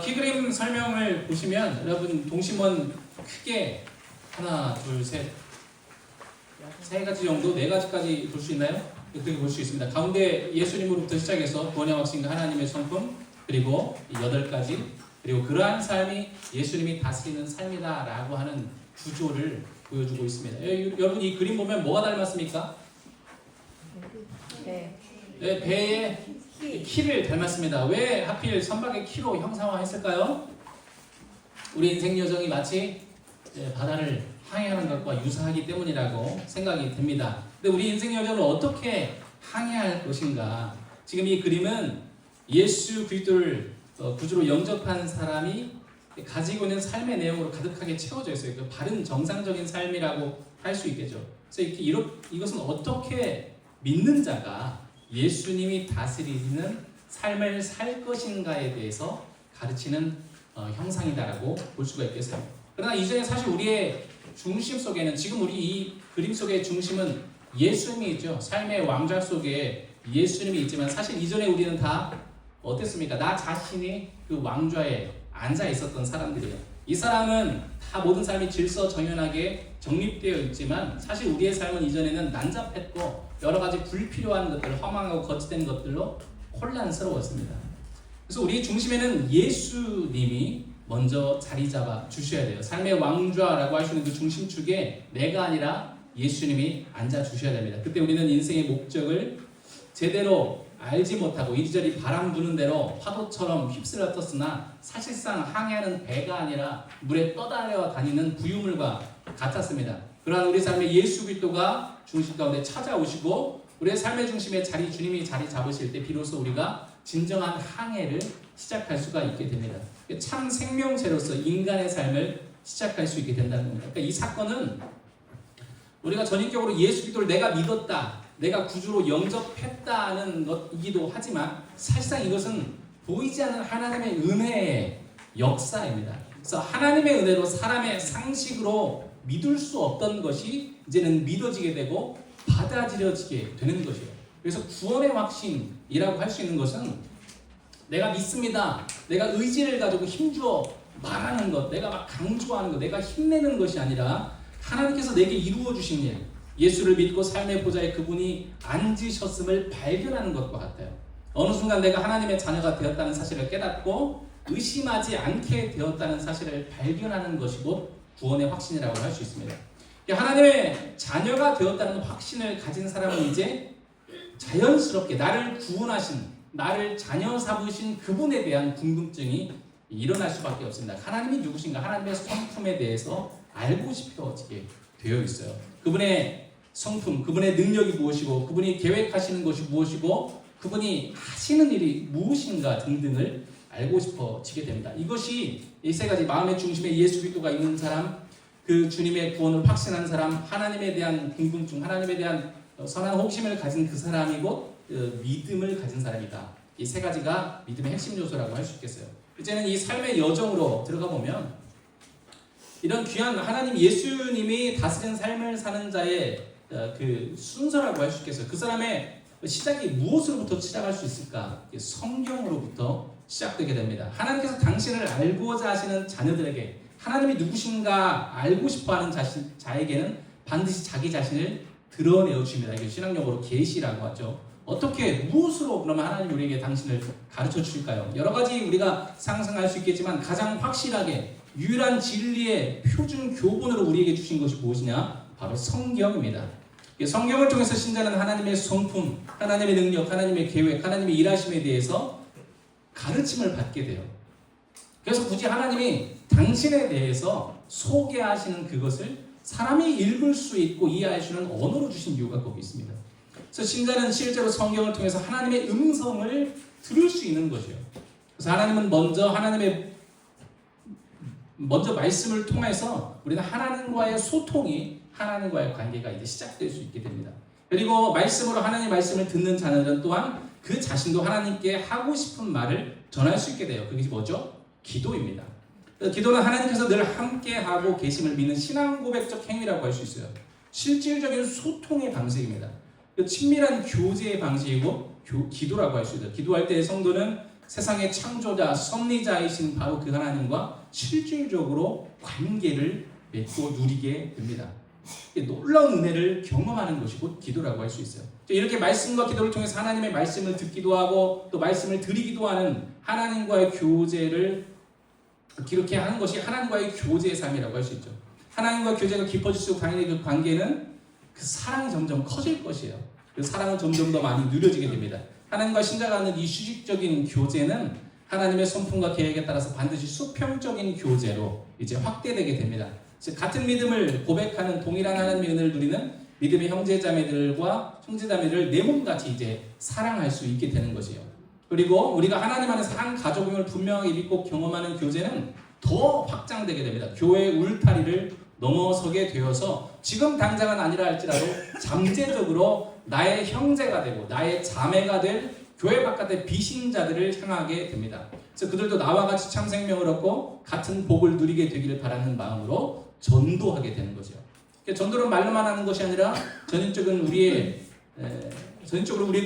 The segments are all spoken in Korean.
키그림 설명을 보시면 여러분 동심원 크게 하나, 둘, 셋, 세 가지 정도, 네 가지까지 볼 수 있나요? 그렇게 볼 수 있습니다. 가운데 예수님으로부터 시작해서 구원의 확신과 하나님의 성품, 그리고 여덟 가지, 그리고 그러한 삶이 예수님이 다스리는 삶이다라고 하는 구조를 보여주고 있습니다. 여러분 이 그림 보면 뭐가 닮았습니까? 네. 네, 배의 키를 닮았습니다. 왜 하필 선박의 키로 형상화했을까요? 우리 인생 여정이 마치 바다를 항해하는 것과 유사하기 때문이라고 생각이 됩니다. 근데 우리 인생 여정을 어떻게 항해할 것인가? 지금 이 그림은 예수 그리스도를 구주로 영접한 사람이 가지고 있는 삶의 내용으로 가득하게 채워져 있어요. 그 바른 정상적인 삶이라고 할 수 있겠죠. 그래서 이것은 어떻게 믿는 자가 예수님이 다스리는 삶을 살 것인가에 대해서 가르치는 형상이다라고 볼 수가 있겠어요. 그러나 이전에 사실 우리의 중심 속에는, 지금 우리 이 그림 속의 중심은 예수님이 있죠. 삶의 왕좌 속에 예수님이 있지만 사실 이전에 우리는 다 어땠습니까? 나 자신이 그 왕좌에 앉아 있었던 사람들이에요. 이 사람은 다 모든 삶이 질서정연하게 정립되어 있지만 사실 우리의 삶은 이전에는 난잡했고 여러 가지 불필요한 것들, 허망하고 거짓된 것들로 혼란스러웠습니다. 그래서 우리 중심에는 예수님이 먼저 자리 잡아 주셔야 돼요. 삶의 왕좌라고 할 수 있는 그 중심축에 내가 아니라 예수님이 앉아 주셔야 됩니다. 그때 우리는 인생의 목적을 제대로 알지 못하고 이리저리 바람 부는 대로 파도처럼 휩쓸렸었으나 사실상 항해하는 배가 아니라 물에 떠달려 다니는 부유물과 같았습니다. 그러한 우리 삶의 예수 그리스도가 중심 가운데 찾아오시고 우리의 삶의 중심에 주님이 자리 잡으실 때 비로소 우리가 진정한 항해를 시작할 수가 있게 됩니다. 참 생명체로서 인간의 삶을 시작할 수 있게 된다는 겁니다. 그러니까 이 사건은 우리가 전인격으로 예수 그리스도를 내가 믿었다, 내가 구주로 영접했다는 것이기도 하지만 사실상 이것은 보이지 않는 하나님의 은혜의 역사입니다. 그래서 하나님의 은혜로 사람의 상식으로 믿을 수 없던 것이 이제는 믿어지게 되고 받아들여지게 되는 것이에요. 그래서 구원의 확신이라고 할 수 있는 것은 내가 믿습니다, 내가 의지를 가지고 힘주어 말하는 것, 내가 막 강조하는 것, 내가 힘내는 것이 아니라 하나님께서 내게 이루어 주신 일, 예수를 믿고 삶의 보좌에 그분이 앉으셨음을 발견하는 것과 같아요. 어느 순간 내가 하나님의 자녀가 되었다는 사실을 깨닫고 의심하지 않게 되었다는 사실을 발견하는 것이 곧 구원의 확신이라고 할 수 있습니다. 하나님의 자녀가 되었다는 확신을 가진 사람은 이제 자연스럽게 나를 구원하신, 나를 자녀 삼으신 그분에 대한 궁금증이 일어날 수밖에 없습니다. 하나님이 누구신가, 하나님의 성품에 대해서 알고 싶어지게 되어 있어요. 그분의 성품, 그분의 능력이 무엇이고, 그분이 계획하시는 것이 무엇이고, 그분이 하시는 일이 무엇인가 등등을 알고 싶어지게 됩니다. 이것이 이 세 가지 마음의 중심에 예수 그리스도가 있는 사람, 그 주님의 구원을 확신한 사람, 하나님에 대한 궁금증, 하나님에 대한 선한 호기심을 가진 그 사람이 곧 믿음을 가진 사람이다. 이 세 가지가 믿음의 핵심 요소라고 할 수 있겠어요. 이제는 이 삶의 여정으로 들어가 보면 이런 귀한 하나님 예수님이 다스리는 삶을 사는 자의 그 순서라고 할 수 있겠어요. 그 사람의 시작이 무엇으로부터 시작할 수 있을까? 성경으로부터 시작되게 됩니다. 하나님께서 당신을 알고자 하시는 자녀들에게 하나님이 누구신가 알고 싶어하는 자에게는 반드시 자기 자신을 드러내어 주십니다. 이게 신학용어로 계시라고 하죠. 어떻게, 무엇으로 그러면 하나님 우리에게 당신을 가르쳐 주실까요? 여러 가지 우리가 상상할 수 있겠지만 가장 확실하게 유일한 진리의 표준 교본으로 우리에게 주신 것이 무엇이냐? 바로 성경입니다. 성경을 통해서 신자는 하나님의 성품, 하나님의 능력, 하나님의 계획, 하나님의 일하심에 대해서 가르침을 받게 돼요. 그래서 굳이 하나님이 당신에 대해서 소개하시는 그것을 사람이 읽을 수 있고 이해할 수 있는 언어로 주신 이유가 거기 있습니다. 그래서 신자는 실제로 성경을 통해서 하나님의 음성을 들을 수 있는 것이에요. 그래서 하나님은 먼저 말씀을 통해서 우리는 하나님과의 소통이, 하나님과의 관계가 이제 시작될 수 있게 됩니다. 그리고 말씀으로 하나님의 말씀을 듣는 자녀들은 또한 그 자신도 하나님께 하고 싶은 말을 전할 수 있게 돼요. 그게 뭐죠? 기도입니다. 기도는 하나님께서 늘 함께하고 계심을 믿는 신앙 고백적 행위라고 할 수 있어요. 실질적인 소통의 방식입니다. 친밀한 교제의 방식이고 기도라고 할 수 있어요. 기도할 때 성도는 세상의 창조자, 섭리자이신 바로 그 하나님과 실질적으로 관계를 맺고 누리게 됩니다. 놀라운 은혜를 경험하는 것이 곧 기도라고 할 수 있어요. 이렇게 말씀과 기도를 통해서 하나님의 말씀을 듣기도 하고 또 말씀을 드리기도 하는 하나님과의 교제를 이렇게 하는 것이 하나님과의 교제의 삶이라고 할 수 있죠. 하나님과 교제가 깊어질수록 당연히 그 관계는 그 사랑이 점점 커질 것이에요. 그 사랑은 점점 더 많이 누려지게 됩니다. 하나님과 신자가 하는 이 수직적인 교제는 하나님의 손품과 계획에 따라서 반드시 수평적인 교제로 이제 확대되게 됩니다. 즉 같은 믿음을 고백하는 동일한 하나님의 은혜를 누리는 믿음의 형제자매들과 형제자매를 내 몸같이 이제 사랑할 수 있게 되는 것이에요. 그리고 우리가 하나님 안에서 한 가족임을 분명하게 믿고 경험하는 교제는 더 확장되게 됩니다. 교회의 울타리를 넘어서게 되어서 지금 당장은 아니라 할지라도 잠재적으로 나의 형제가 되고 나의 자매가 될 교회 바깥의 비신자들을 향하게 됩니다. 그래서 그들도 나와 같이 참 생명을 얻고 같은 복을 누리게 되기를 바라는 마음으로 전도하게 되는 거죠. 전도는 말로만 하는 것이 아니라 전인적으로 우리의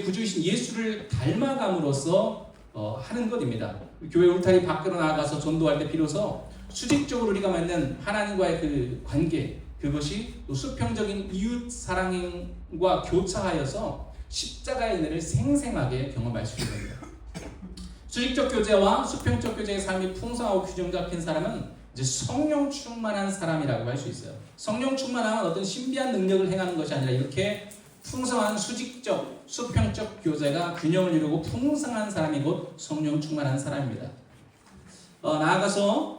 구주이신 예수를 닮아감으로써 하는 것입니다. 교회 울타리 밖으로 나아가서 전도할 때 비로소 수직적으로 우리가 맺는 하나님과의 그 관계, 그것이 또 수평적인 이웃 사랑과 교차하여서 십자가의 은혜를 생생하게 경험할 수 있는 겁니다. 수직적 교제와 수평적 교제의 삶이 풍성하고 균형 잡힌 사람은 이제 성령 충만한 사람이라고 할 수 있어요. 성령 충만함은 어떤 신비한 능력을 행하는 것이 아니라 이렇게 풍성한 수직적, 수평적 교제가 균형을 이루고 풍성한 사람이 곧 성령 충만한 사람입니다. 나아가서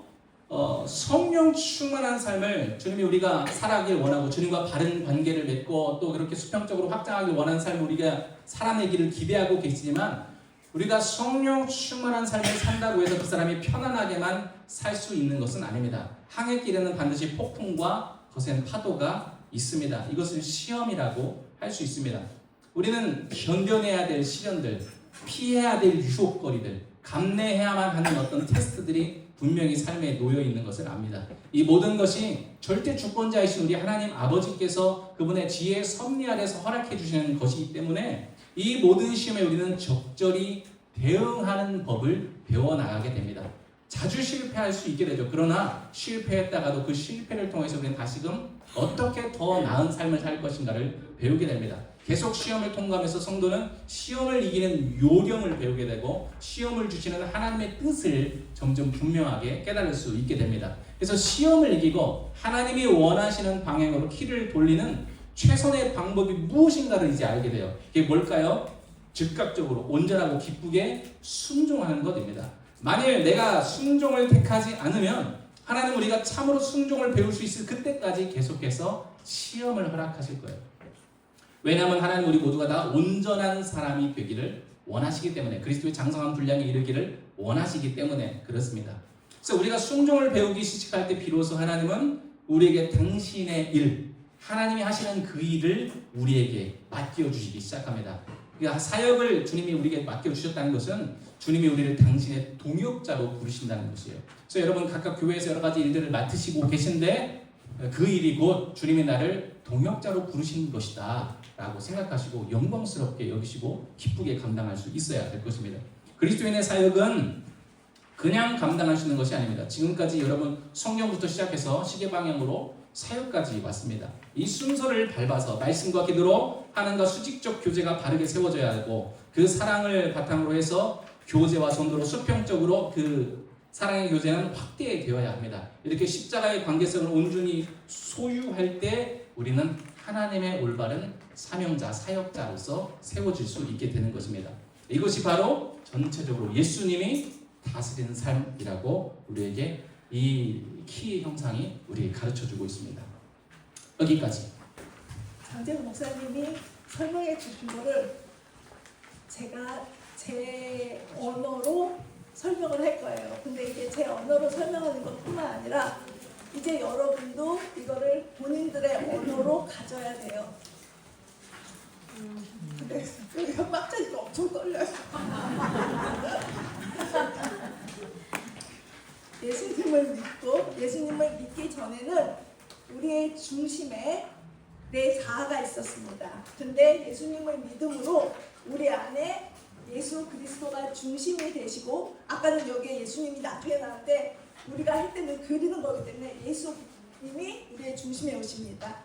성령 충만한 삶을 주님이 우리가 살아가길 원하고 주님과 바른 관계를 맺고 또 그렇게 수평적으로 확장하길 원하는 삶을 우리가 살아내기를 기대하고 계시지만 우리가 성령 충만한 삶을 산다고 해서 그 사람이 편안하게만 살 수 있는 것은 아닙니다. 항해 길에는 반드시 폭풍과 거센 파도가 있습니다. 이것을 시험이라고 할 수 있습니다. 우리는 견뎌내야 될 시련들, 피해야 될 유혹거리들, 감내해야만 하는 어떤 테스트들이 분명히 삶에 놓여 있는 것을 압니다. 이 모든 것이 절대 주권자이신 우리 하나님 아버지께서 그분의 지혜의 섭리 아래서 허락해 주시는 것이기 때문에 이 모든 시험에 우리는 적절히 대응하는 법을 배워나가게 됩니다. 자주 실패할 수 있게 되죠. 그러나 실패했다가도 그 실패를 통해서 우리는 다시금 어떻게 더 나은 삶을 살 것인가를 배우게 됩니다. 계속 시험을 통과하면서 성도는 시험을 이기는 요령을 배우게 되고 시험을 주시는 하나님의 뜻을 점점 분명하게 깨달을 수 있게 됩니다. 그래서 시험을 이기고 하나님이 원하시는 방향으로 키를 돌리는 최선의 방법이 무엇인가를 이제 알게 돼요. 이게 뭘까요? 즉각적으로 온전하고 기쁘게 순종하는 것입니다. 만일 내가 순종을 택하지 않으면 하나님 우리가 참으로 순종을 배울 수 있을 그때까지 계속해서 시험을 허락하실 거예요. 왜냐하면 하나님 우리 모두가 다 온전한 사람이 되기를 원하시기 때문에 그리스도의 장성한 분량에 이르기를 원하시기 때문에 그렇습니다. 그래서 우리가 순종을 배우기 시작할 때 비로소 하나님은 우리에게 당신의 일, 하나님이 하시는 그 일을 우리에게 맡겨주시기 시작합니다. 그러니까 사역을 주님이 우리에게 맡겨주셨다는 것은 주님이 우리를 당신의 동역자로 부르신다는 것이에요. 그래서 여러분 각각 교회에서 여러 가지 일들을 맡으시고 계신데 그 일이 곧 주님이 나를 동역자로 부르신 것이다 라고 생각하시고 영광스럽게 여기시고 기쁘게 감당할 수 있어야 될 것입니다. 그리스도인의 사역은 그냥 감당할 수 있는 것이 아닙니다. 지금까지 여러분 성령부터 시작해서 시계 방향으로 사역까지 왔습니다. 이 순서를 밟아서 말씀과 기도로 하나님과 수직적 교제가 바르게 세워져야 하고 그 사랑을 바탕으로 해서 교제와 전도로 수평적으로 그 사랑의 교제는 확대되어야 합니다. 이렇게 십자가의 관계성을 온전히 소유할 때 우리는 하나님의 올바른 사명자, 사역자로서 세워질 수 있게 되는 것입니다. 이것이 바로 전체적으로 예수님이 다스리는 삶이라고 우리에게 이 키 형상이 우리에게 가르쳐주고 있습니다. 여기까지. 장재훈 목사님이 설명해 주신 거를 제가 제 언어로 설명을 할 거예요. 근데 이게 제 언어로 설명하는 것뿐만 아니라 이제 여러분도 이거를 본인들의 언어로 가져야 돼요. 근데 여기가 빡자니까 엄청 떨려요. 예수님을 믿고 예수님을 믿기 전에는 우리의 중심에 내 자아가 있었습니다. 근데 예수님을 믿음으로 우리 안에 예수 그리스도가 중심이 되시고, 아까는 여기에 예수님이 나중에 나왔는데 우리가 할 때는 그리는 거기 때문에 예수님이 우리의 중심에 오십니다.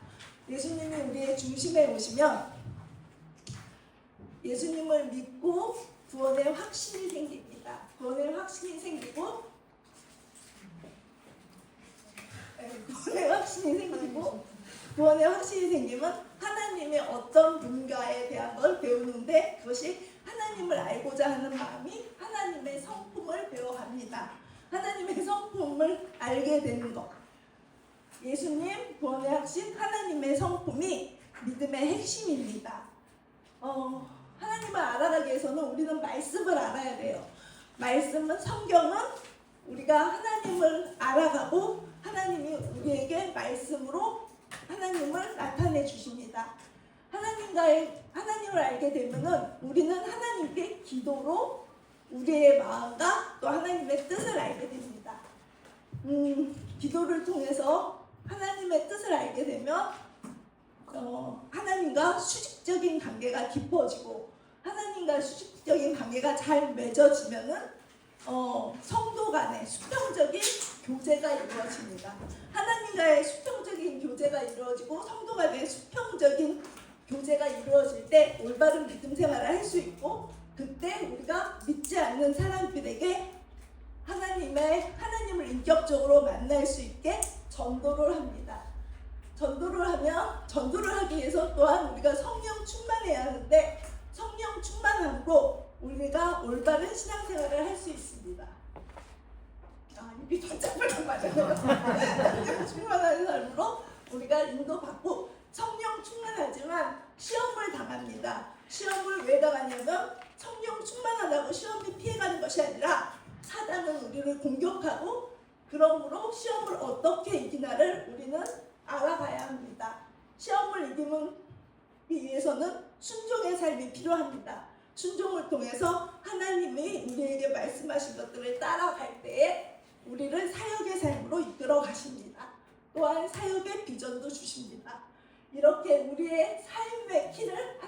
예수님이 우리의 중심에 오시면 예수님을 믿고 구원의 확신이 생깁니다. 구원의 확신이 생기고 구원의 확신이 생기면 하나님의 어떤 분가에 대한 걸 배우는데, 그것이 하나님을 알고자 하는 마음이 하나님의 성품을 배워갑니다. 하나님의 성품을 알게 되는 것. 예수님, 구원의 확신, 하나님의 성품이 믿음의 핵심입니다. 하나님을 알아가기 위해서는 우리는 말씀을 알아야 돼요. 말씀은, 성경은 우리가 하나님을 알아가고 하나님이 우리에게 말씀으로 하나님을 나타내 주십니다. 하나님을 알게 되면은 우리는 하나님께 기도로 우리의 마음과 또 하나님의 뜻을 알게 됩니다. 기도를 통해서 하나님의 뜻을 알게 되면 하나님과 수직적인 관계가 깊어지고, 하나님과 수직적인 관계가 잘 맺어지면은 성도 간의 수평적인 교제가 이루어집니다. 하나님과의 수평적인 교제가 이루어지고 성도 간의 수평적인 교제가 이루어질 때 올바른 믿음 생활을 할 수 있고, 그때 우리가 믿지 않는 사람들에게 하나님을 인격적으로 만날 수 있게 전도를 합니다. 전도를 하기 위해서 또한 우리가 성령 충만해야 하는데, 성령 충만함으로 우리가 올바른 신앙생활을 할 수 있습니다. 입이 던짝불락 맞아요. 성령 충만한 삶으로 우리가 인도받고, 성령 충만하지만 시험을 당합니다. 시험을 왜 당하냐면, 성령 충만하다고 시험이 피해가는 것이 아니라 사단은 우리를 공격하고, 그러므로 시험을 어떻게 이기나를 우리는 알아가야 합니다. 시험을 이기기 위해서는 순종의 삶이 필요합니다. 순종을 통해서 하나님이 우리에게 말씀하신 것들을 따라갈 때에 우리를 사역의 삶으로 이끌어 가십니다. 또한 사역의 비전도 주십니다. 이렇게 우리의 삶의 키를